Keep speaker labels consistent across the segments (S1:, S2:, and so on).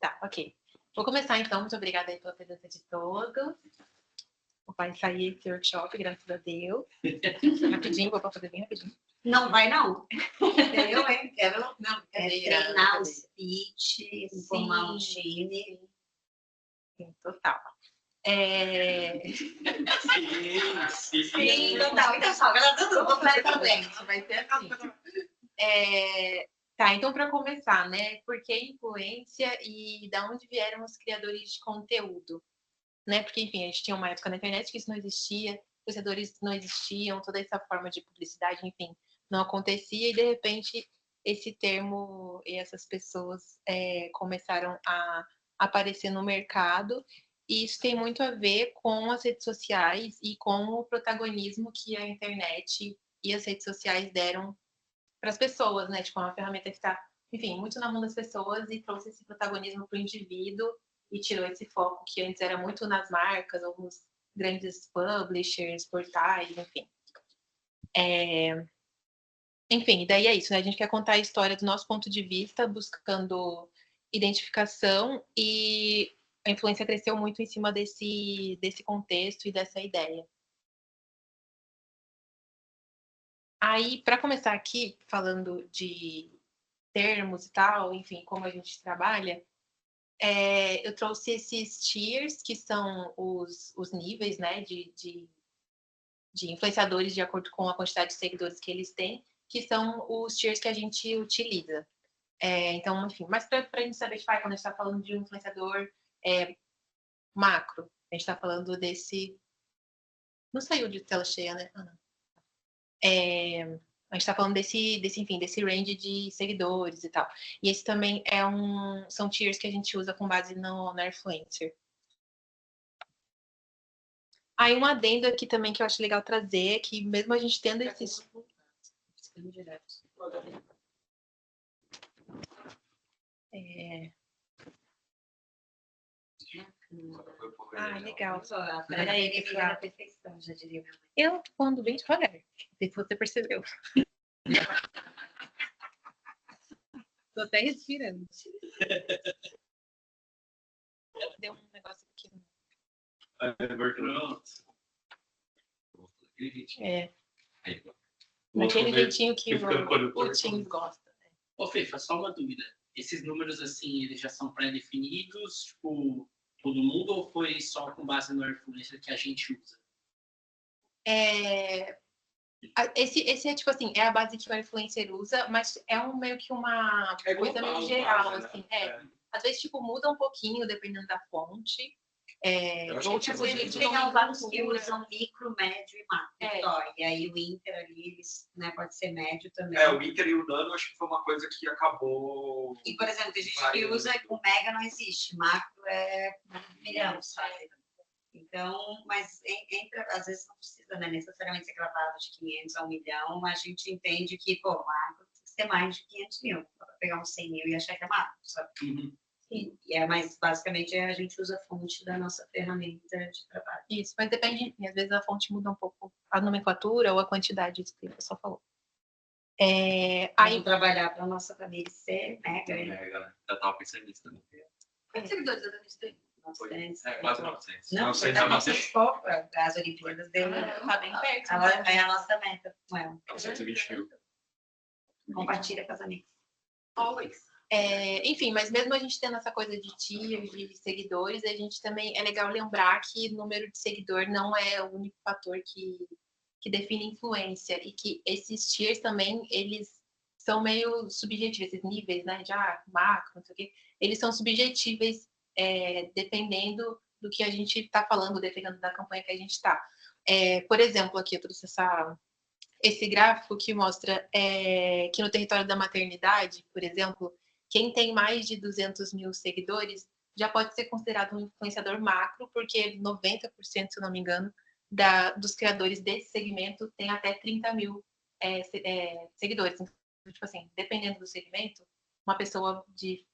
S1: Tá, ok. Vou começar então. Muito obrigada aí pela presença de todos. Vai sair esse workshop, graças a Deus. Rapidinho, vou fazer bem rapidinho.
S2: Não vai, não. Eu, hein? Quero
S1: Não,
S2: treinar o speech, informar o time.
S1: Sim, total.
S2: Sim, total. Então, só, ela tudo completamente.
S1: Vai ser assim. Tá, então para começar, né? Por que influência e da onde vieram os criadores de conteúdo? Né? Porque, enfim, a gente tinha uma época na internet que isso não existia, os criadores não existiam, toda essa forma de publicidade, enfim, não acontecia, e de repente esse termo e essas pessoas começaram a aparecer no mercado, e isso tem muito a ver com as redes sociais e com o protagonismo que a internet e as redes sociais deram para as pessoas, né? Tipo, é uma ferramenta que está, enfim, muito na mão das pessoas e trouxe esse protagonismo para o indivíduo e tirou esse foco que antes era muito nas marcas ou nos grandes publishers, portais, enfim. Enfim, daí é isso, né? A gente quer contar a história do nosso ponto de vista, buscando identificação, e a influência cresceu muito em cima desse contexto e dessa ideia. Aí, para começar aqui, falando de termos e tal, enfim, como a gente trabalha, eu trouxe esses tiers, que são os níveis, né, de influenciadores de acordo com a quantidade de seguidores que eles têm, que são os tiers que a gente utiliza. Então, enfim, mas para a gente saber, quando a gente está falando de um influenciador macro, a gente está falando desse... Não saiu de tela cheia, né? Ah, não. A gente está falando desse range de seguidores e tal. E esse também são tiers que a gente usa com base na influencer. Aí um adendo aqui também que eu acho legal trazer, que mesmo a gente tendo esses... legal.
S2: Peraí, pessoal. Perfeição, já diria.
S1: Eu tô falando bem devagar, não sei se você percebeu. Tô até respirando. Deu um negócio aqui. Naquele jeitinho que o Teams gosta.
S3: Ô, Fê, só uma dúvida. Esses números, assim, eles já são pré-definidos, tipo, todo mundo, ou foi só com base no influencer que a gente usa?
S1: Esse é, tipo assim, é a base que o influencer usa, mas é meio que uma coisa meio geral, assim. Às vezes, tipo, muda um pouquinho, dependendo da fonte.
S2: Ou tipo, tem alguns que usam micro, médio e macro só. E aí o Inter ali, eles, né, pode ser médio também.
S4: O Inter e o Nano, acho que foi uma coisa que acabou...
S2: E, por exemplo, tem gente que usa com mega não existe. Macro é milhão, sabe? Então, mas às vezes não precisa, né, necessariamente ser gravado de 500 a 1 milhão, mas a gente entende que, pô, macro tem que ser mais de 500 mil. Para pegar uns 100 mil e achar que é macro, sabe? Sim. Mas basicamente a gente usa a fonte da nossa ferramenta de trabalho.
S1: Isso, mas depende, enfim, às vezes a fonte muda um pouco a nomenclatura ou a quantidade que a pessoa falou.
S2: Vamos trabalhar para a nossa família ser mega.
S4: Mega, já estava pensando nisso também.
S2: Quantos seguidores a gente tem? 900.
S4: Quase 900.
S2: Não, 900 pouco. As Olimpíadas deu.
S1: Tá bem perto.
S2: É a nossa meta com ela.
S4: 920 mil.
S2: Compartilha com as amigas.
S1: Always. Enfim, mas mesmo a gente tendo essa coisa de tiers, de seguidores, a gente também é legal lembrar que número de seguidor não é o único fator que define influência, e que esses tiers também, eles são meio subjetivos, esses níveis, né, de macro, não sei o quê, eles são subjetíveis dependendo do que a gente está falando, dependendo da campanha que a gente está. Por exemplo, aqui eu trouxe esse gráfico que mostra que no território da maternidade, por exemplo, quem tem mais de 200 mil seguidores já pode ser considerado um influenciador macro, porque 90%, se eu não me engano, dos criadores desse segmento tem até 30 mil seguidores. Então, tipo assim, dependendo do segmento, uma pessoa de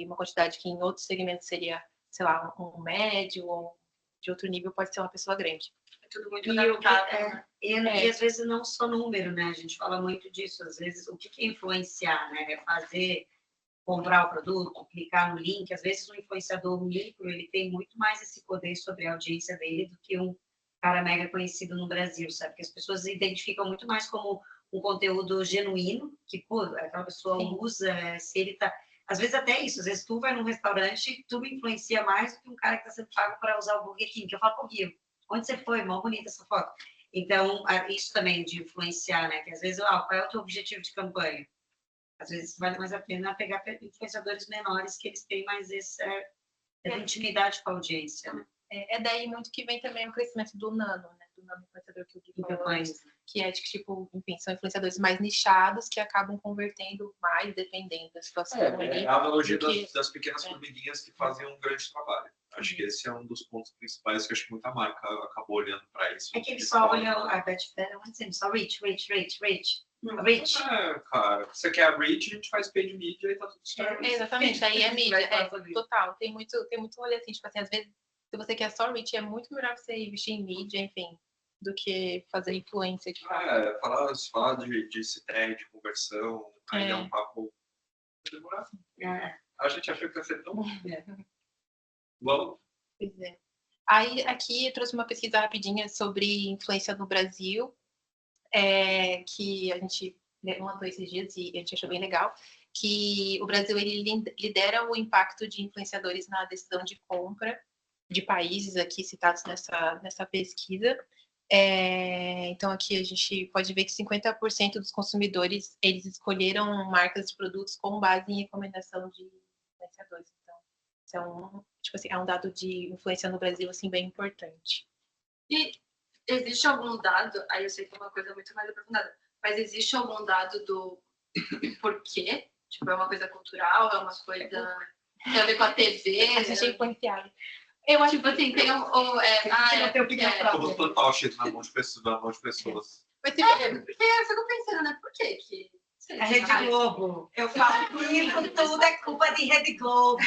S1: uma quantidade que em outros segmentos seria, sei lá, um médio ou de outro nível, pode ser uma pessoa grande.
S2: É tudo muito adaptável. E às vezes não só número, né? A gente fala muito disso. Às vezes, o que é influenciar, né? É fazer comprar o produto, clicar no link. Às vezes, um influenciador micro, ele tem muito mais esse poder sobre a audiência dele do que um cara mega conhecido no Brasil, sabe? Porque as pessoas identificam muito mais como um conteúdo genuíno, que, pô, aquela pessoa
S1: Sim.
S2: usa, se ele tá... Às vezes até isso, às vezes tu vai num restaurante e tu me influencia mais do que um cara que está sendo pago para usar o Burger King, que eu falo, pô, Gil, onde você foi? Mó bonita essa foto. Então, isso também de influenciar, né? Que às vezes, qual é o teu objetivo de campanha? Às vezes vale mais a pena pegar influenciadores menores, que eles têm mais essa intimidade com a audiência, né?
S1: É daí muito que vem também o crescimento do nano, né? Do nano influenciador que o Gui falou antes, que é de que, tipo, enfim, são influenciadores mais nichados que acabam convertendo mais, dependendo da situação.
S4: É a analogia
S1: que...
S4: das pequenas formiguinhas que fazem um grande trabalho. Acho que esse é um dos pontos principais que acho que muita marca acabou olhando para isso.
S2: É que eles só olham a Betfair, só reach.
S4: Cara, você quer a reach, a gente faz paid media e tá tudo certo.
S1: Exatamente, aí é mídia, total. Tem muito rolê assim, tipo assim, às vezes, se você quer só reach, é muito melhor você investir em mídia, enfim, do que fazer influência de fato.
S4: Falar de CTR, de conversão, aí é um papo demorar. A gente achou que ia ser tão bom.
S1: Pois é. Aí, aqui, eu trouxe uma pesquisa rapidinha sobre influência no Brasil, que a gente levantou esses dias e a gente achou bem legal, que o Brasil ele lidera o impacto de influenciadores na decisão de compra de países aqui citados nessa pesquisa. Então, aqui a gente pode ver que 50% dos consumidores eles escolheram marcas de produtos com base em recomendação de influenciadores. Então, tipo assim, é um dado de influência no Brasil assim, bem importante.
S5: E existe algum dado, aí eu sei que é uma coisa muito mais aprofundada, mas existe algum dado do porquê? Tipo, é uma coisa cultural, é uma coisa... Tem a ver com a TV?
S1: A gente é influenciado.
S5: Eu acho, tipo assim, tem um...
S4: Como total shit na mão de pessoas.
S1: Mas
S5: eu fico pensando, né? Por quê que...
S2: A Rede Globo. Eu falo que tudo é culpa de Rede Globo.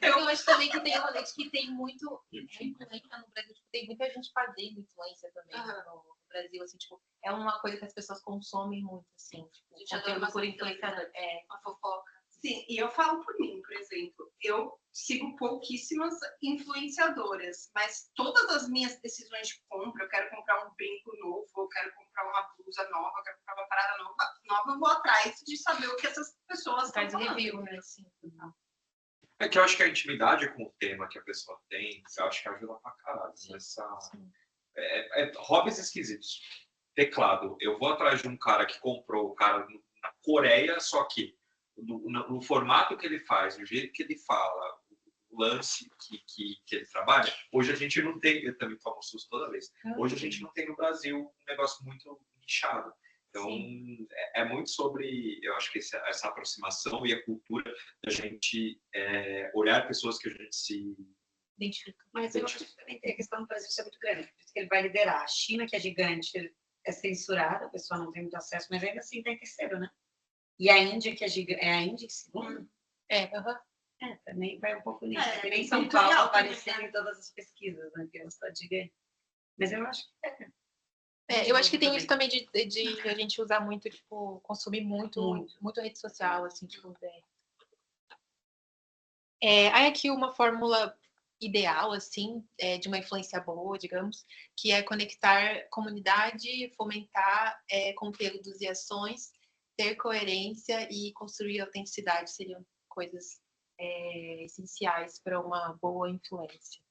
S1: Eu acho também que tem que tem muito influência no Brasil, tipo, tem muita gente fazendo influência também no Brasil, assim, tipo, é uma coisa que as pessoas consomem muito, assim, tipo, conteúdo por influenciador.
S5: Uma fofoca.
S6: Sim, e eu falo por mim, por exemplo, eu sigo pouquíssimas influenciadoras, mas todas as minhas decisões de compra, eu quero comprar um brinco novo, eu quero comprar uma blusa nova, eu quero comprar uma parada nova, eu vou atrás de saber o que essas pessoas estão falando.
S1: Review, né, assim,
S4: É que eu acho que a intimidade com o tema que a pessoa tem, eu acho que ajuda pra caralho. Hobbies esquisitos. Teclado. Eu vou atrás de um cara que comprou o cara na Coreia, só que no formato que ele faz, do jeito que ele fala, o lance que ele trabalha, hoje a gente não tem, eu também tomo susto toda vez, hoje a gente não tem no Brasil um negócio muito nichado. Então, é muito sobre, eu acho que essa aproximação e a cultura da gente olhar pessoas que a gente se
S2: identifica. Mas eu acho que também tem a questão do Brasil ser muito grande, por isso que ele vai liderar. A China, que é gigante, é censurada, a pessoa não tem muito acesso, mas ainda assim está em terceiro, né? E a Índia, que é gigante, é a Índia que segundo? Também vai um pouco nisso. Porque nem São Paulo aparecendo em todas as pesquisas, né? Que é uma cidade gigante. Mas eu acho que
S1: eu acho que tem isso também de a gente usar muito, tipo, consumir muito rede social, assim, tipo, aí aqui uma fórmula ideal, assim, de uma influência boa, digamos, que é conectar comunidade, fomentar conteúdos e ações, ter coerência e construir autenticidade, seriam coisas essenciais para uma boa influência.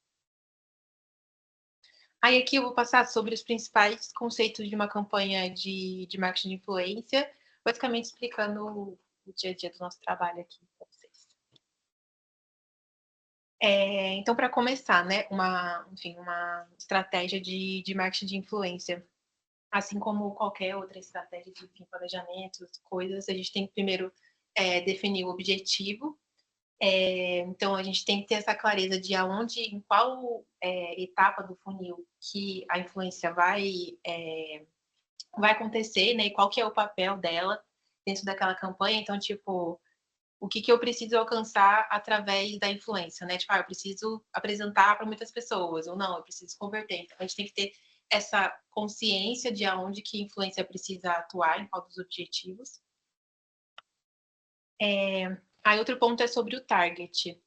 S1: Aí aqui eu vou passar sobre os principais conceitos de uma campanha de marketing de influência, basicamente explicando o dia a dia do nosso trabalho aqui para vocês. Então, para começar, né, uma estratégia de marketing de influência, assim como qualquer outra estratégia de planejamento, coisas, a gente tem que primeiro definir o objetivo. Então, a gente tem que ter essa clareza de em qual etapa do funil que a influência vai acontecer, né? E qual que é o papel dela dentro daquela campanha. Então, tipo, o que eu preciso alcançar através da influência, né? Tipo, eu preciso apresentar para muitas pessoas, ou não, eu preciso converter. Então, a gente tem que ter essa consciência de aonde que a influência precisa atuar, em qual dos objetivos. Aí outro ponto é sobre o target.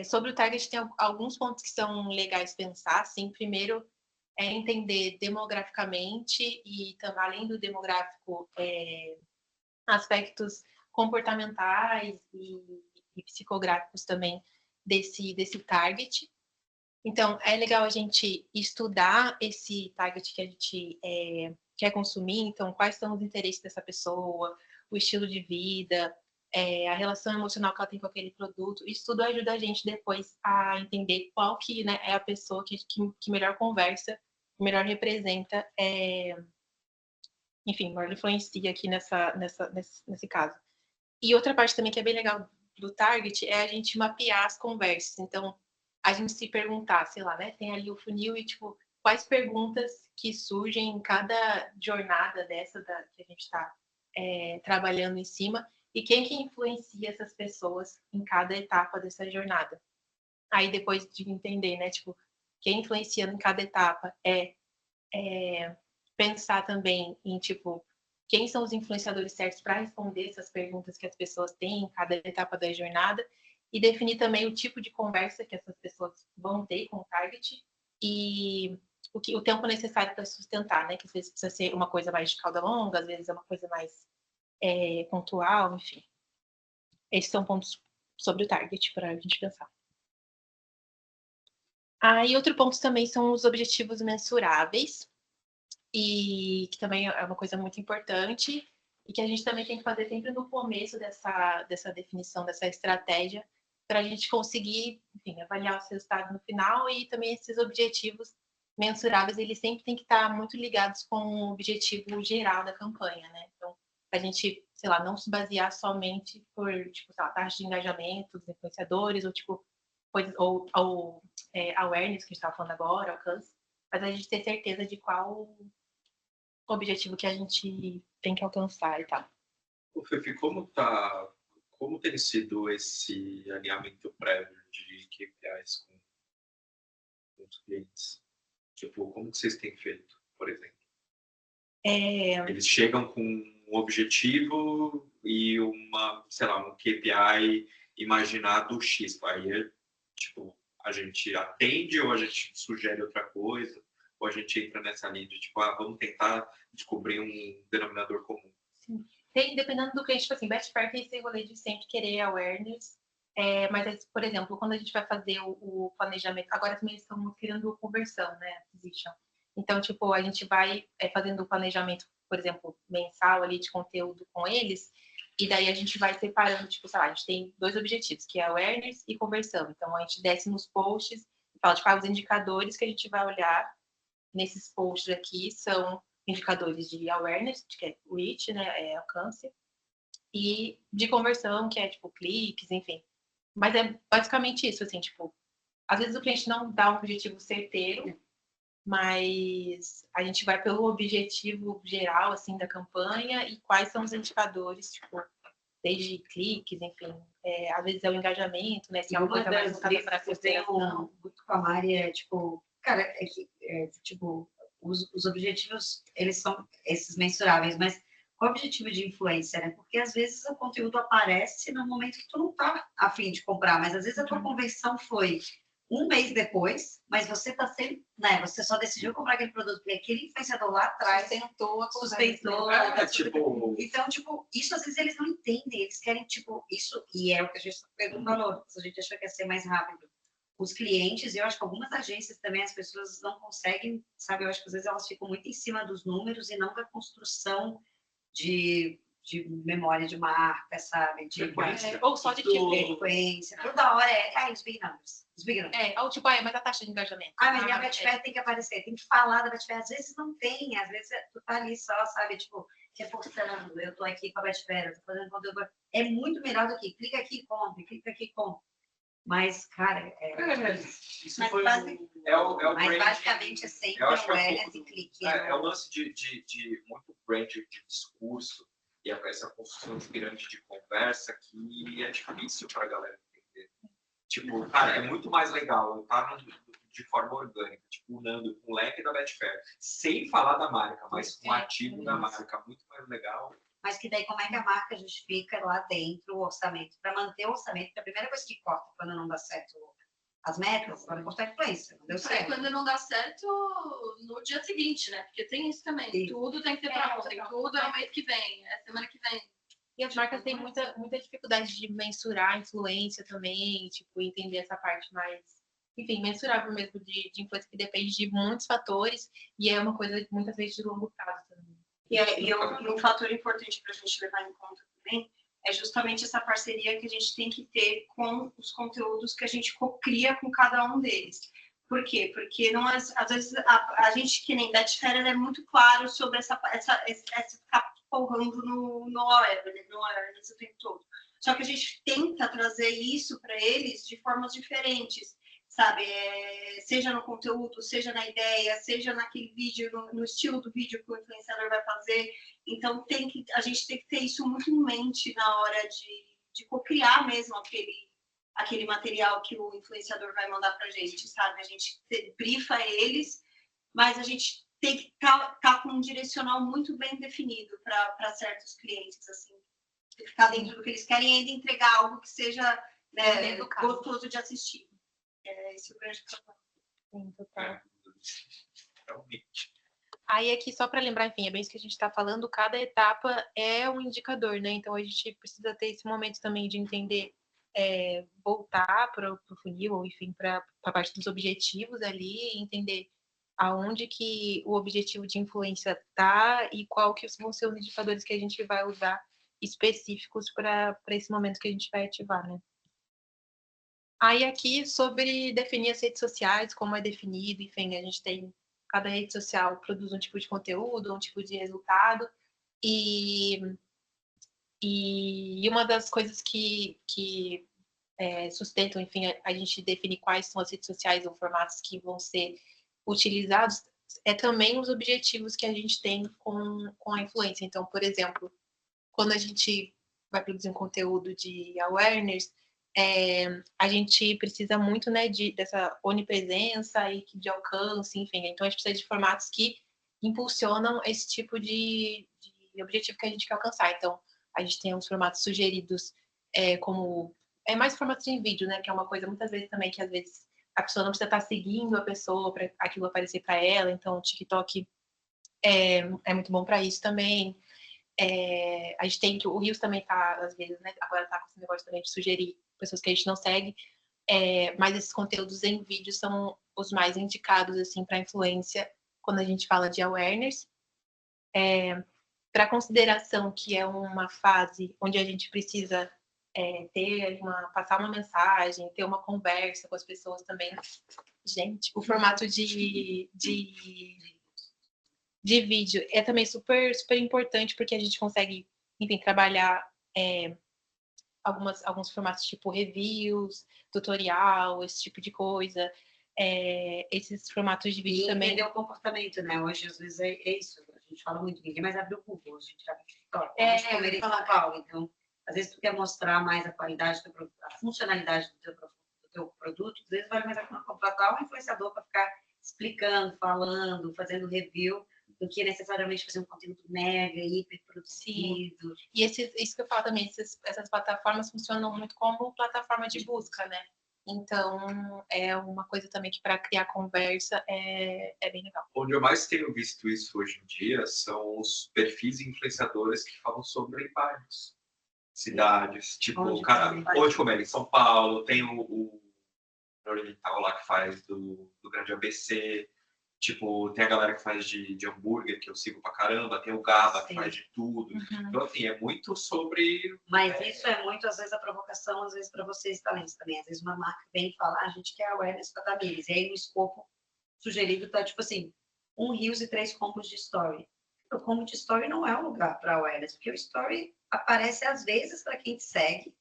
S1: Sobre o target tem alguns pontos que são legais pensar. Assim, primeiro é entender demograficamente e também, além do demográfico, aspectos comportamentais e psicográficos também desse target. Então, é legal a gente estudar esse target que a gente quer consumir. Então, quais são os interesses dessa pessoa, o estilo de vida, a relação emocional que ela tem com aquele produto. Isso tudo ajuda a gente depois a entender qual que, né, é a pessoa que melhor conversa, que melhor representa, enfim, melhor influencia aqui nesse caso. E outra parte também que é bem legal do target é a gente mapear as conversas. Então, a gente se perguntar, sei lá, né? Tem ali o funil e, tipo, quais perguntas que surgem em cada jornada dessa que a gente está trabalhando em cima e quem que influencia essas pessoas em cada etapa dessa jornada. Aí, depois de entender, né? Tipo, quem influencia em cada etapa pensar também em, tipo, quem são os influenciadores certos para responder essas perguntas que as pessoas têm em cada etapa da jornada e definir também o tipo de conversa que essas pessoas vão ter com o target e o tempo necessário para sustentar, né? Que às vezes precisa ser uma coisa mais de cauda longa, às vezes é uma coisa mais pontual, enfim. Esses são pontos sobre o target para a gente pensar. E outro ponto também são os objetivos mensuráveis, e que também é uma coisa muito importante e que a gente também tem que fazer sempre no começo dessa definição, dessa estratégia, para a gente conseguir, enfim, avaliar os resultados no final. E também esses objetivos mensuráveis, eles sempre têm que estar muito ligados com o objetivo geral da campanha, né? Então, a gente, sei lá, não se basear somente por, tipo, sei lá, taxa de engajamento dos influenciadores ou, tipo, coisas, ou awareness, que a gente estava falando agora, alcance, mas a gente ter certeza de qual objetivo que a gente tem que alcançar e tal.
S4: Fefi, como tem sido esse alinhamento prévio de KPIs com os clientes? Tipo, como que vocês têm feito, por exemplo? Eles chegam com um objetivo e sei lá, um KPI imaginado X. Aí, tipo, a gente atende ou a gente sugere outra coisa? Ou a gente entra nessa linha de, tipo, vamos tentar descobrir um denominador comum?
S1: Sim. Dependendo do cliente, tipo assim, best practice esse rolê de sempre querer awareness. Mas, por exemplo, quando a gente vai fazer o planejamento, agora também eles estão querendo conversão, né? Acquisition. Então, tipo, a gente vai fazendo o planejamento, por exemplo, mensal ali de conteúdo com eles, e daí a gente vai separando, tipo, sei lá, a gente tem 2 objetivos, que é awareness e conversão. Então, a gente desce nos posts e fala, tipo, os indicadores que a gente vai olhar nesses posts aqui são indicadores de awareness, que é reach, né, alcance, e de conversão, que é, tipo, cliques, enfim. Mas é basicamente isso, assim, tipo, às vezes o cliente não dá um objetivo certeiro, mas a gente vai pelo objetivo geral, assim, da campanha e quais são os indicadores, tipo, desde cliques, enfim, às vezes é o engajamento, né, se é uma coisa mais voltada para a consideração.
S2: Muito com a Mari, tipo, cara, tipo, os objetivos, eles são esses mensuráveis, mas qual é o objetivo de influência, né? Porque às vezes o conteúdo aparece no momento que tu não tá a fim de comprar, mas às vezes a tua conversão foi um mês depois, mas você tá sempre, né? Você só decidiu comprar aquele produto porque aquele influenciador lá atrás sustentou. Então, tipo, isso às vezes eles não entendem, eles querem, tipo, isso, e é o que a gente pegou valor, a gente achou que ia ser mais rápido. Os clientes, eu acho que algumas agências também, as pessoas não conseguem, sabe? Eu acho que às vezes elas ficam muito em cima dos números e não da construção de memória de marca, sabe? De
S1: ou só de tipo
S2: frequência. Toda hora os big numbers. Os big numbers.
S1: Ou tipo, mas a taxa de engajamento.
S2: Mas a Betfair tem que aparecer, tem que falar da Betfair. Às vezes não tem, às vezes tu tá ali só, sabe? Tipo, reforçando, eu tô aqui com a Betfair, eu tô fazendo conteúdo. É muito melhor do que clica aqui e compre, clica aqui e compre. Mas, cara,
S3: Isso
S2: mas
S3: foi
S2: mas basicamente é sempre awareness e clique.
S4: É o lance de muito brand de discurso e essa construção de pirâmide de conversa que é difícil para a galera entender. Tipo, cara, é muito mais legal eu estar de forma orgânica, tipo, unando com o leque da Betfair, sem falar da marca, mas com o ativo da marca, muito mais legal
S2: mas que daí como é que a marca justifica lá dentro o orçamento? Para manter o orçamento, que a primeira coisa que corta quando não dá certo as metas, vai cortar a influência, não deu
S5: Aí
S2: certo.
S5: quando não dá certo, no dia seguinte, né? Porque tem isso também.
S2: Sim.
S5: Tudo tem que ter pra ontem, tudo é o mês que vem, é semana que vem.
S1: E as marcas têm muita dificuldade de mensurar a influência também, tipo, entender essa parte mais, enfim, mensurável mesmo de influência que depende de muitos fatores e é uma coisa muitas vezes de longo prazo também.
S6: E um fator importante para a gente levar em conta também é justamente essa parceria que a gente tem que ter com os conteúdos que a gente cria com cada um deles. Por quê? Porque não, às vezes a gente, que nem da Tifera, é muito claro sobre essa ficar empurrando no awareness o tempo todo. Só que a gente tenta trazer isso para eles de formas diferentes, sabe? Seja no conteúdo, seja na ideia, seja naquele vídeo, no estilo do vídeo que o influenciador vai fazer. Então, a gente tem que ter isso muito em mente na hora de co-criar mesmo aquele material que o influenciador vai mandar para a gente, sabe? A gente brifa eles, mas a gente tem que estar com um direcional muito bem definido para certos clientes, assim. Ficar dentro do que eles querem e ainda entregar algo que seja gostoso de assistir. Esse é o grande problema.
S1: Sim, total.
S4: Realmente.
S1: Aí aqui, só para lembrar, enfim, é bem isso que a gente está falando, cada etapa é um indicador, né? Então a gente precisa ter esse momento também de entender, voltar para o funil, ou enfim, para a parte dos objetivos ali, e entender aonde que o objetivo de influência está e qual que vão ser os indicadores que a gente vai usar específicos para esse momento que a gente vai ativar, né? Aí aqui sobre definir as redes sociais, como é definido, enfim, a gente tem cada rede social produz um tipo de conteúdo, um tipo de resultado e uma das coisas que sustentam, enfim, a gente definir quais são as redes sociais ou formatos que vão ser utilizados é também os objetivos que a gente tem com a influência. Então, por exemplo, quando a gente vai produzir um conteúdo de awareness, a gente precisa muito, né, dessa onipresença e de alcance, enfim. Então, a gente precisa de formatos que impulsionam esse tipo de objetivo que a gente quer alcançar. Então, a gente tem uns formatos sugeridos como... É mais formatos em vídeo, né, que é uma coisa, muitas vezes também, que às vezes a pessoa não precisa estar seguindo a pessoa para aquilo aparecer para ela. Então, o TikTok é muito bom para isso também. A gente tem que o Reels também tá, às vezes, né? Agora tá com esse negócio também de sugerir pessoas que a gente não segue, mas esses conteúdos em vídeo são os mais indicados, assim, para influência quando a gente fala de awareness. Para consideração que é uma fase onde a gente precisa passar uma mensagem, ter uma conversa com as pessoas também. Gente, o formato de vídeo é também super, super importante, porque a gente consegue, enfim, trabalhar alguns formatos tipo reviews, tutorial, esse tipo de coisa. Esses formatos de vídeo também.
S2: Entender o comportamento, né? Hoje, às vezes, é isso. A gente fala muito, ninguém mais abre o Google, a gente abre o TikTok. Comer em São Paulo. Então, às vezes, tu quer mostrar mais a qualidade do produto, a funcionalidade do teu produto, às vezes vale mais a pena contratar um influenciador para ficar explicando, falando, fazendo review, do que necessariamente fazer um conteúdo mega, hiper produzido.
S1: E isso que eu falo também, essas plataformas funcionam muito como plataforma de busca, né? Então, é uma coisa também que para criar conversa é bem legal.
S4: Onde eu mais tenho visto isso hoje em dia são os perfis influenciadores que falam sobre bairros, cidades, tipo, onde comer em São Paulo, tem o Oriental lá que faz do Grande ABC, tipo, tem a galera que faz de hambúrguer, que eu sigo pra caramba, tem o Gaba que faz de tudo.
S1: Uhum.
S4: Então, assim, é muito sobre...
S2: Mas isso é muito, às vezes, a provocação, às vezes, para vocês talentos também. Às vezes uma marca vem falar, a gente quer awareness para Tamires. E aí, no escopo sugerido, tá, tipo assim, 1 Reels e 3 combos de story. O combo de story não é um lugar para awareness, porque o story aparece, às vezes, para quem te segue,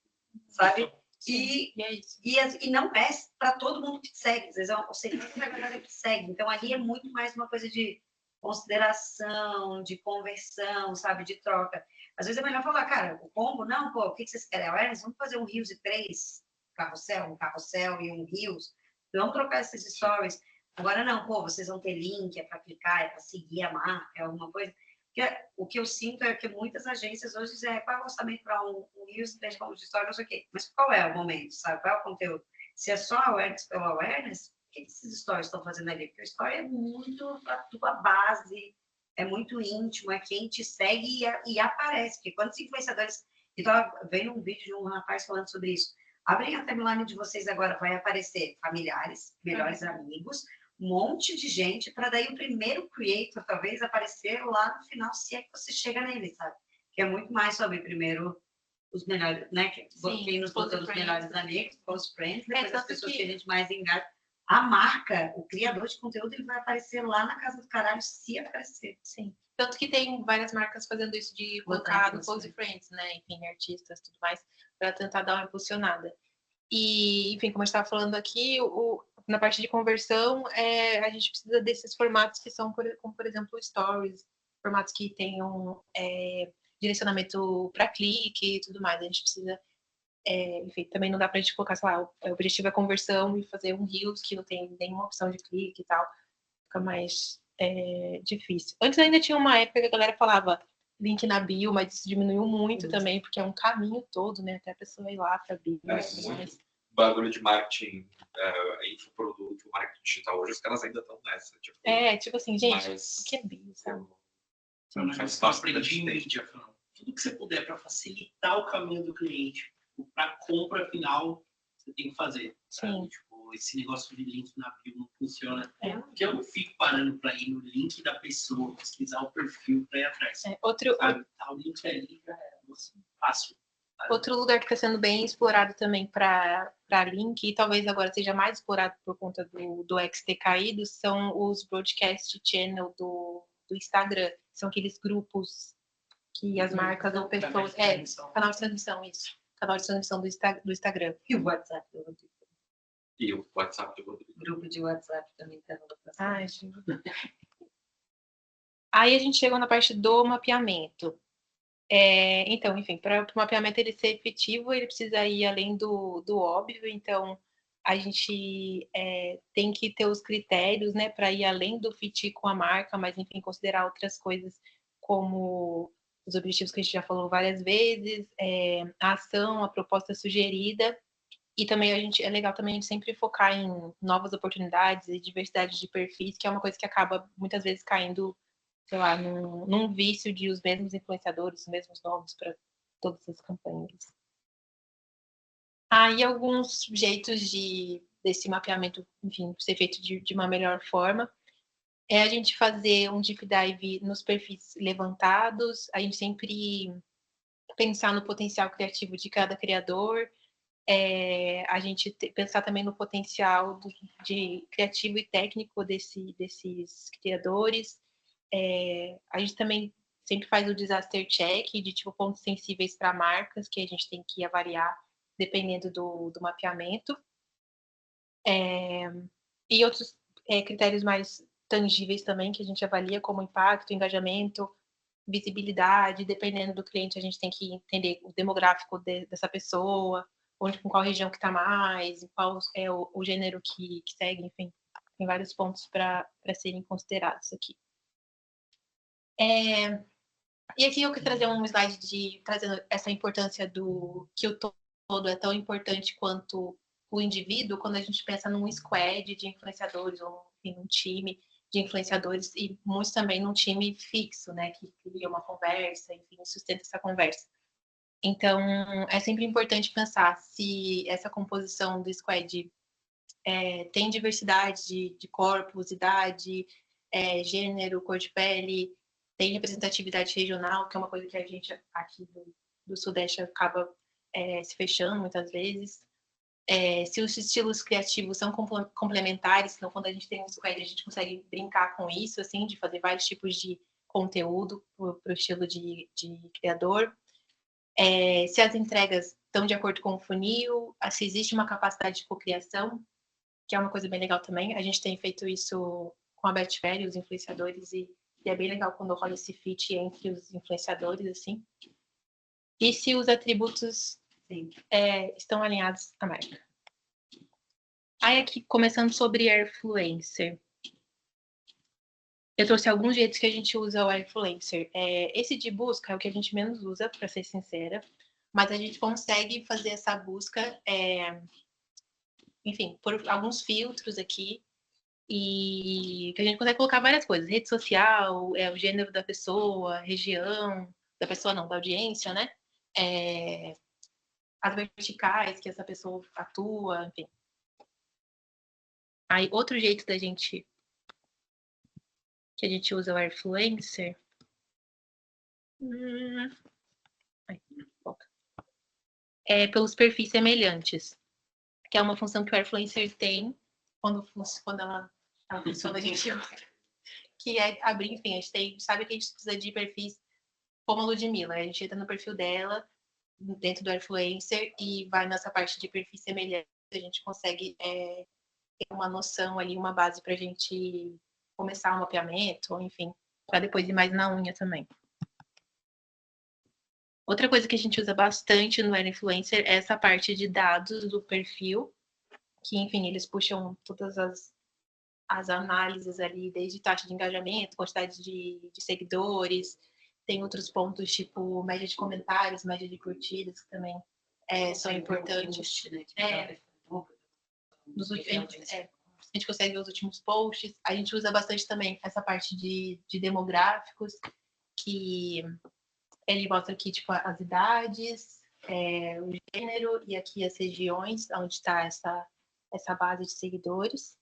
S2: sabe?
S1: E é isso.
S2: E não é para todo mundo que te segue, às vezes é o segmento da galera que te segue. Então, ali é muito mais uma coisa de consideração, de conversão, sabe, de troca. Às vezes é melhor falar, cara, o combo, não, pô, o que vocês querem? Awareness? Vamos fazer um Reels e 3 carrossel, um carrossel e um Reels. Vamos trocar esses stories. Agora não, pô, vocês vão ter link, é para clicar, é para seguir a marca, é alguma coisa. O que eu sinto é que muitas agências hoje dizem, qual é o orçamento para um Reels, deixa como de história, não sei o quê. Mas qual é o momento, sabe? Qual é o conteúdo? Se é só awareness pelo awareness, o que esses stories estão fazendo ali? Porque o story é muito a tua base, é muito íntimo, é quem te segue e aparece. Porque quando os influenciadores... Então, vendo um vídeo de um rapaz falando sobre isso. Abrem a timeline de vocês agora, vai aparecer familiares, melhores amigos, um monte de gente, para daí o primeiro creator, talvez, aparecer lá no final, se é que você chega nele, sabe? Que é muito mais sobre, primeiro, os melhores, né? Quem nos botou os melhores amigos, close friends, depois as pessoas que a gente mais engaja. A marca, o criador de conteúdo, ele vai aparecer lá na casa do caralho, se aparecer.
S1: Sim. Tanto que tem várias marcas fazendo isso de colocar no Close Friends, né? Enfim, artistas e tudo mais, para tentar dar uma impulsionada. E, enfim, como a gente estava falando aqui, na parte de conversão, a gente precisa desses formatos que são, como por exemplo, stories, formatos que tenham direcionamento para clique e tudo mais. A gente precisa, enfim, também não dá para a gente colocar, sei lá, o objetivo é conversão e fazer um Reels que não tem nenhuma opção de clique e tal. Fica mais difícil. Antes ainda tinha uma época que a galera falava link na bio, mas isso diminuiu muito também, porque é um caminho todo, né? Até a pessoa ir lá para bio.
S4: Muito bagulho de marketing, infoproduto, marketing digital. Hoje os caras ainda estão nessa.
S1: Tipo assim, gente, o que é bio, sabe?
S3: Mas eu aprendi em mídia, tudo que você puder para facilitar o caminho do cliente, para a compra final, você tem que fazer. Sabe? Tipo, esse negócio de link na bio não funciona. Porque eu não fico parando para ir no link da pessoa, pesquisar o perfil para ir atrás. O link ali é fácil.
S1: Outro lugar que está sendo bem explorado também para link, e talvez agora seja mais explorado por conta do X ter caído, são os broadcast channel do Instagram. São aqueles grupos que as marcas ou pessoas... Canal de transmissão, isso. Canal de transmissão do Instagram.
S2: E o WhatsApp do Rodrigo.
S4: E o WhatsApp do Rodrigo.
S2: Grupo de WhatsApp também está no
S1: Aí a gente chegou na parte do mapeamento. Então, enfim, para o mapeamento ele ser efetivo, ele precisa ir além do óbvio. Então, a gente tem que ter os critérios, né, para ir além do fit com a marca, mas, enfim, considerar outras coisas como os objetivos que a gente já falou várias vezes, a ação, a proposta sugerida. E também é legal também a gente sempre focar em novas oportunidades e diversidade de perfis, que é uma coisa que acaba muitas vezes caindo, sei lá, num vício de os mesmos influenciadores, os mesmos nomes para todas as campanhas. E alguns jeitos desse mapeamento, enfim, ser feito de uma melhor forma. A gente fazer um deep dive nos perfis levantados, a gente sempre pensar no potencial criativo de cada criador, a gente pensar também no potencial de criativo e técnico desses criadores. A gente também sempre faz o disaster check de tipo pontos sensíveis para marcas que a gente tem que avaliar dependendo do mapeamento. E outros critérios mais tangíveis também que a gente avalia, como impacto, engajamento, visibilidade. Dependendo do cliente, a gente tem que entender o demográfico dessa pessoa, com qual região que está mais, qual é o gênero que segue, enfim. Tem vários pontos para serem considerados aqui. E aqui eu quis trazer um slide trazendo essa importância que o todo é tão importante quanto o indivíduo, quando a gente pensa num squad de influenciadores, ou enfim, um time de influenciadores, e muitos também num time fixo, né, que cria uma conversa, enfim, sustenta essa conversa. Então, é sempre importante pensar se essa composição do squad tem diversidade de corpos, idade, gênero, cor de pele, tem representatividade regional, que é uma coisa que a gente aqui do Sudeste acaba se fechando muitas vezes. Se os estilos criativos são complementares, então quando a gente tem um squad, a gente consegue brincar com isso, assim, de fazer vários tipos de conteúdo para o estilo de criador. Se as entregas estão de acordo com o funil, se existe uma capacidade de cocriação, que é uma coisa bem legal também. A gente tem feito isso com a Betfair, os influenciadores, e é bem legal quando rola esse fit entre os influenciadores, assim. E se os atributos estão alinhados à marca. Aí aqui, começando sobre Airfluencer. eu trouxe alguns jeitos que a gente usa o Airfluencer. Esse de busca é o que a gente menos usa, para ser sincera, mas a gente consegue fazer essa busca, enfim, por alguns filtros aqui, e que a gente consegue colocar várias coisas. Rede social, o gênero da pessoa, região, da pessoa não, da audiência, né? As verticais que essa pessoa atua, enfim. Aí, outro jeito que a gente usa o Airfluencer. É pelos perfis semelhantes, que é uma função que o Airfluencer tem quando ela funciona, a gente que é abrir, enfim, a gente sabe que a gente precisa de perfis como a Ludmilla, a gente entra no perfil dela, dentro do Airfluencer, e vai nessa parte de perfis semelhantes, a gente consegue ter uma noção ali, uma base para a gente começar o mapeamento, ou enfim, para depois ir mais na unha também. Outra coisa que a gente usa bastante no Airfluencer é essa parte de dados do perfil, que, enfim, eles puxam todas as análises ali, desde taxa de engajamento, quantidade de seguidores, tem outros pontos, tipo média de comentários, média de curtidas, que também são importantes. A gente consegue ver os últimos posts. A gente usa bastante também essa parte de demográficos, que ele mostra aqui tipo, as idades, o gênero e aqui as regiões, onde está essa base de seguidores.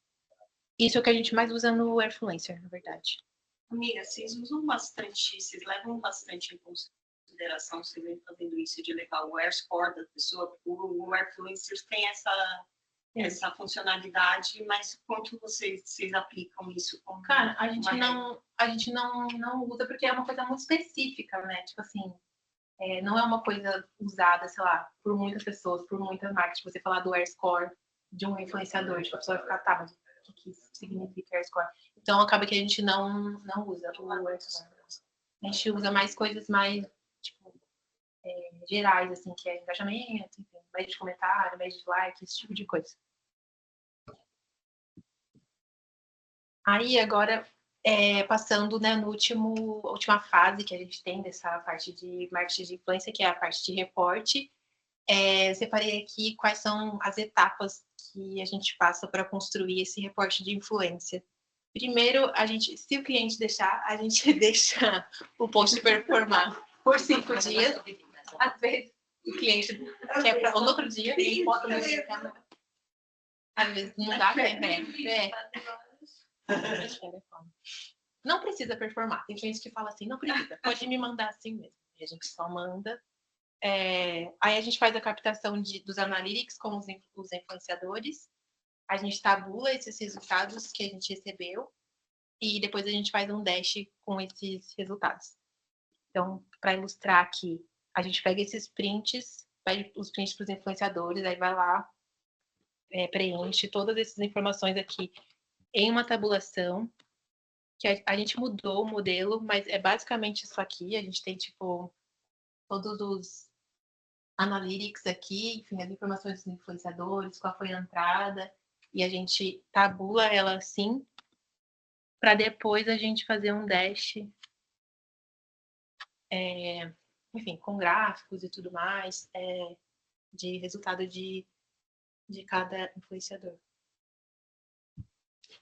S1: Isso é o que a gente mais usa no Airfluencer, na verdade.
S6: Amiga, vocês usam bastante, vocês levam bastante em consideração, vocês vêm fazendo isso de levar o AirScore da pessoa, o Airfluencer tem essa funcionalidade, mas quanto vocês aplicam isso?
S1: Cara, a gente não usa porque é uma coisa muito específica, né? Tipo assim, não é uma coisa usada, sei lá, por muitas pessoas, por muitas marcas. Tipo, você falar do AirScore de um influenciador, tipo, a pessoa vai ficar, tá, mas o que significa AirScore? Então, acaba que a gente não usa o AirScore. A gente usa mais coisas mais, tipo, gerais, assim, que é engajamento, enfim, média de comentário, média de like, esse tipo de coisa. Aí, agora, passando, né, no última fase que a gente tem dessa parte de marketing de influência, que é a parte de reporte, eu separei aqui quais são as etapas que a gente passa para construir esse reporte de influência. Primeiro, se o cliente deixar, a gente deixa o post performar por 5 dias. Às vezes, o cliente quer para o outro dia, ele bota no câmera. Às vezes, não dá tempo. Não precisa performar. Tem gente que fala assim, não precisa, pode me mandar assim mesmo. E a gente só manda. Aí a gente faz a captação dos analytics com os influenciadores. A gente tabula esses resultados que a gente recebeu e depois a gente faz um dash com esses resultados. Então, para ilustrar aqui, a gente pega esses prints, pede os prints para os influenciadores, aí vai lá, preenche todas essas informações aqui em uma tabulação, que a gente mudou o modelo, mas é basicamente isso aqui. A gente tem, tipo, todos os analytics aqui, enfim, as informações dos influenciadores, qual foi a entrada, e a gente tabula ela assim, para depois a gente fazer um dash, enfim, com gráficos e tudo mais, de resultado de cada influenciador.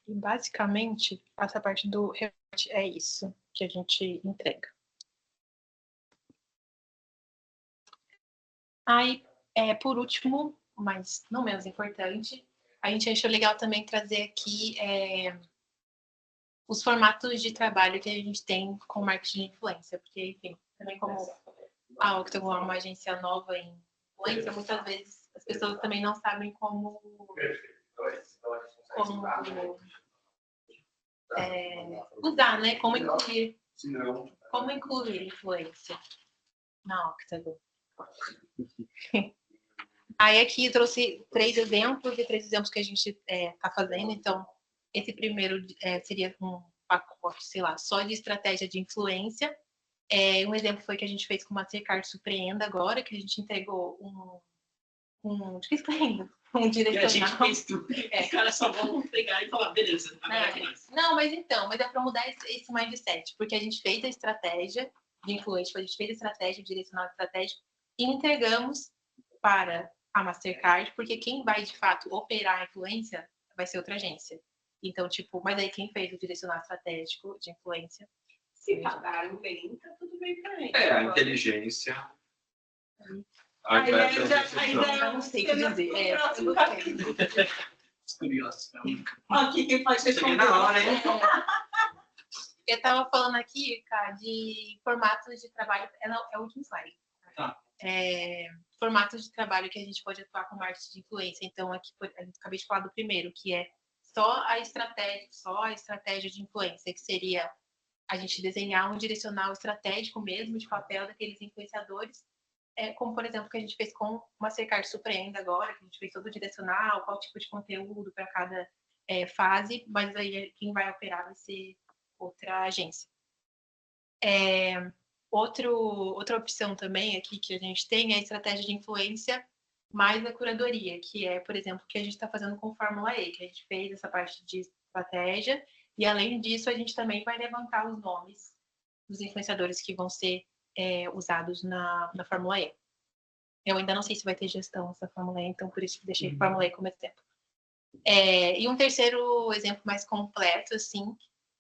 S1: E basicamente, essa parte do report é isso que a gente entrega. Aí, por último, mas não menos importante, a gente achou legal também trazer aqui os formatos de trabalho que a gente tem com marketing de influência, porque, enfim, também como a Octagon é uma agência nova em influência, muitas vezes as pessoas também não sabem como usar, né? Como incluir influência na Octagon. Aí aqui eu trouxe 3 exemplos que a gente está fazendo. Então, esse primeiro seria um pacote, sei lá, só de estratégia de influência. Um exemplo foi que a gente fez com o Mastercard Surpreenda agora, que a gente entregou um
S3: E a gente
S1: direcional.
S3: fez tudo.
S1: É.
S3: Os caras só vão pegar e falar, beleza, agora é com nós.
S1: Não, mas é para mudar esse mindset, porque a gente fez a estratégia de influência, a gente fez a estratégia, o direcional estratégico, e entregamos para a Mastercard, porque quem vai, de fato, operar a influência vai ser outra agência. Então, tipo, mas aí quem fez o direcional estratégico de influência?
S6: Se pagaram bem, tá tudo bem pra ele.
S4: A inteligência.
S6: Aí
S1: Eu não sei o que dizer. Eu não sei.
S3: Os curiosos.
S6: Aqui quem pode
S4: Cheguei
S6: responder.
S4: na hora, hein?
S1: Eu estava falando aqui, cara, de formatos de trabalho. É o último slide.
S3: Tá.
S1: Formatos de trabalho que a gente pode atuar com marketing de influência. Então, aqui eu acabei de falar do primeiro, que é só a estratégia de influência, que seria a gente desenhar um direcional estratégico mesmo de papel daqueles influenciadores, como, por exemplo, que a gente fez com o Mastercard Surpreenda agora, que a gente fez todo o direcional, qual tipo de conteúdo para cada fase, mas aí quem vai operar vai ser outra agência. Outra opção também aqui que a gente tem é a estratégia de influência mais a curadoria, que é, por exemplo, o que a gente está fazendo com o Fórmula E, que a gente fez essa parte de estratégia, e além disso, a gente também vai levantar os nomes dos influenciadores que vão ser usados na Fórmula E. Eu ainda não sei se vai ter gestão nessa Fórmula E, então por isso que deixei a Fórmula E como exemplo. E um terceiro exemplo mais completo, assim,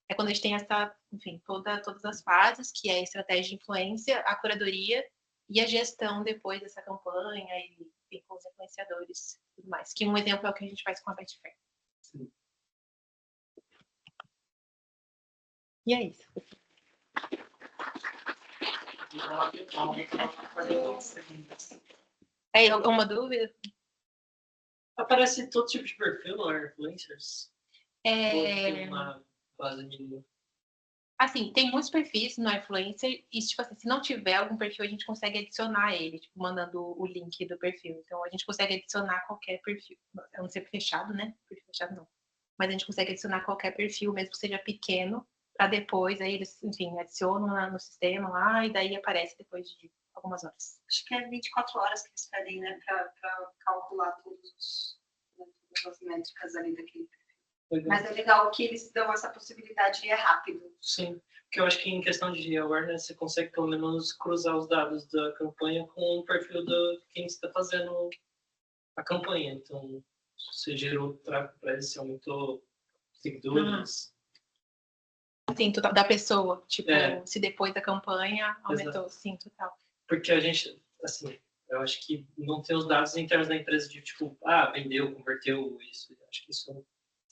S1: é quando a gente tem todas as fases, que é a estratégia de influência, a curadoria e a gestão depois dessa campanha e com os influenciadores e tudo mais. Que um exemplo é o que a gente faz com a Betfair. E é isso. Alguma dúvida?
S3: Aparece todo tipo de perfil no Influencers? Ou tem uma base mínima?
S1: Assim, tem muitos perfis no Influencer e, tipo assim, se não tiver algum perfil, a gente consegue adicionar ele, tipo, mandando o link do perfil. Então, a gente consegue adicionar qualquer perfil. É não ser fechado, né? Perfil fechado não. Mas a gente consegue adicionar qualquer perfil, mesmo que seja pequeno, para depois, aí eles, enfim, adicionam no sistema lá e daí aparece depois de algumas horas.
S6: Acho que é 24 horas que eles pedem, né, para calcular todas as métricas ali daquele perfil.
S3: Legal.
S6: Mas é legal que eles dão essa possibilidade e é rápido.
S3: Sim, porque eu acho que em questão de awareness você consegue pelo menos cruzar os dados da campanha com o perfil de quem está fazendo a campanha. Então, se você gerou tráfego para eles, você aumentou seguidores.
S1: Sim, total, da pessoa. Tipo, se depois da campanha aumentou.
S3: Exato.
S1: Sim, total.
S3: Porque a gente, assim, eu acho que não tem os dados internos da empresa de tipo, vendeu, converteu isso. Eu acho que isso é um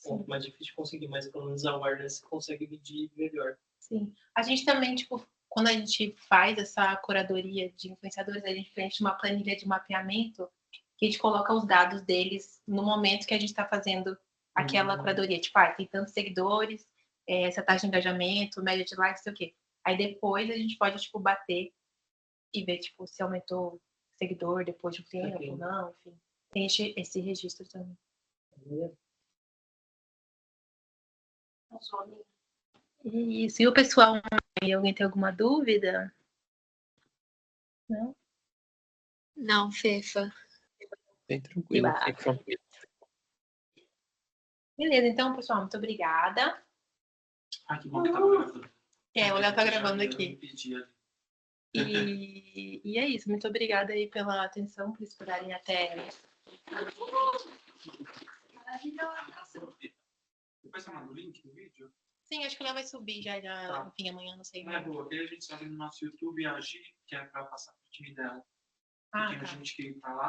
S3: ponto mais difícil de conseguir, mas pelo menos a awareness você consegue medir melhor.
S1: Sim. A gente também, tipo, quando a gente faz essa curadoria de influenciadores, a gente preenche uma planilha de mapeamento que a gente coloca os dados deles no momento que a gente está fazendo aquela curadoria. Tipo, tem tantos seguidores, essa taxa de engajamento, média de likes, sei o quê. Aí depois a gente pode, tipo, bater e ver, tipo, se aumentou o seguidor depois de um tempo ou não, enfim. Tem esse registro também. Isso. E o pessoal, alguém tem alguma dúvida? Não?
S7: Não, Fefa.
S8: Bem tranquilo.
S1: Beleza, então, pessoal, muito obrigada.
S3: Que bom que tá gravando.
S1: O Léo tá gravando aqui. E é isso. Muito obrigada aí pela atenção, por esperarem até.
S8: Depois você manda o link do vídeo?
S1: Sim, acho que o Léo vai subir já, enfim, amanhã, não sei.
S8: Não é boa, porque a gente sobe no nosso YouTube e agir, que é pra passar pro time dela. Tem gente que tá lá